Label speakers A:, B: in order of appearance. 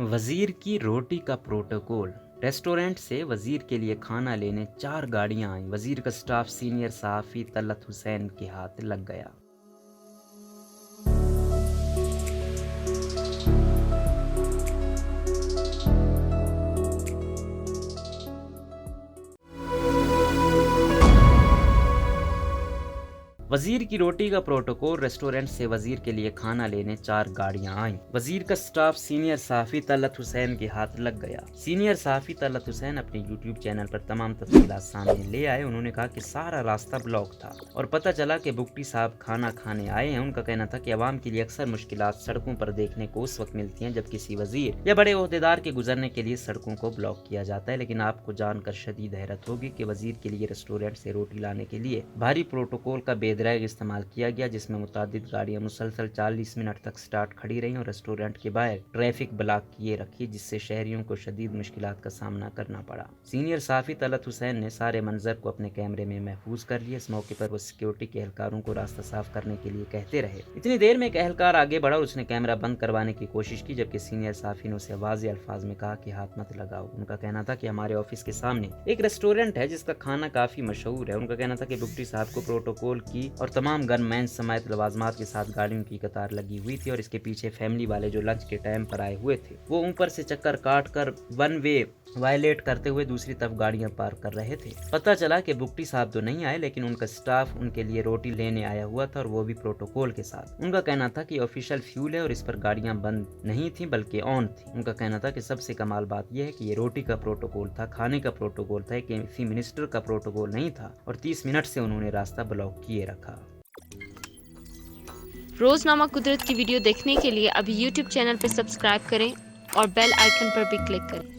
A: वजीर की रोटी का प्रोटोकॉल। रेस्टोरेंट से वजीर के लिए खाना लेने 4 गाड़ियां आईं। वजीर का स्टाफ सीनियर सहाफ़ी तलत हुसैन के हाथ लग गया। वजीर की रोटी का प्रोटोकॉल। रेस्टोरेंट से वजीर के लिए खाना लेने 4 गाड़ियां आईं। वजीर का स्टाफ सीनियर सहाफ़ी तलत हुसैन के हाथ लग गया। सीनियर सहाफ़ी तलत हुसैन अपने यूट्यूब चैनल पर तमाम तफसीलात सामने ले आए। उन्होंने कहा कि सारा रास्ता ब्लॉक था और पता चला कि बुगटी साहब खाना खाने आए हैं। उनका कहना था कि अवाम के लिए अक्सर मुश्किलात सड़कों पर देखने को उस वक्त मिलती हैं जब किसी वजीर या बड़े ओहदेदार के गुजरने के लिए सड़कों को ब्लॉक किया जाता है, लेकिन आपको जानकर शदीद हैरत होगी कि वजीर के लिए रेस्टोरेंट से रोटी लाने के लिए भारी प्रोटोकॉल का बेदरग इस्तेमाल किया गया, जिसमें मुतादिद गाड़ियां मुसलसल 40 मिनट तक स्टार्ट खड़ी रहीं और रेस्टोरेंट के बाहर ट्रैफिक ब्लॉक किए रखी, जिससे शहरियों को शदीद मुश्किलात का सामना करना पड़ा। सीनियर सहाफ़ी तलत हुसैन ने सारे मंजर को अपने कैमरे में महफूज कर लिया। इस मौके पर वो सिक्योरिटी के एहलकारों को रास्ता साफ करने के लिए कहते रहे। इतनी देर में एक एहलकार आगे बढ़ा और उसने कैमरा बंद करवाने की कोशिश की, जबकि सीनियर सहाफ़ी ने उसे वाज़ेह अल्फाज में कहा कि हाथ मत लगाओ। उनका कहना था कि हमारे ऑफिस के सामने एक रेस्टोरेंट है जिसका खाना काफी मशहूर है। उनका कहना था कि बुगटी साहब को प्रोटोकॉल की और तमाम गनमैन समेत लवाजमात के साथ गाड़ियों की कतार लगी हुई थी और इसके पीछे फैमिली वाले जो लंच के टाइम पर आए हुए थे वो ऊपर से चक्कर काट कर वन वे वायलेट करते हुए दूसरी तरफ गाड़ियां पार कर रहे थे। पता चला कि बुगटी साहब तो नहीं आए, लेकिन उनका स्टाफ उनके लिए रोटी लेने आया हुआ था और वो भी प्रोटोकॉल के साथ। उनका कहना था कि ऑफिशियल फ्यूल है और इस पर गाड़ियां बंद नहीं थी बल्कि ऑन थी। उनका कहना था कि सबसे कमाल बात यह है कि ये रोटी का प्रोटोकॉल था, खाने का प्रोटोकॉल था, किसी मिनिस्टर का प्रोटोकॉल नहीं था और 30 मिनट से उन्होंने रास्ता ब्लॉक किए रखा।
B: रोजनामा कुदरत की वीडियो देखने के लिए अभी YouTube चैनल पर सब्सक्राइब करें और बेल आइकन पर भी क्लिक करें।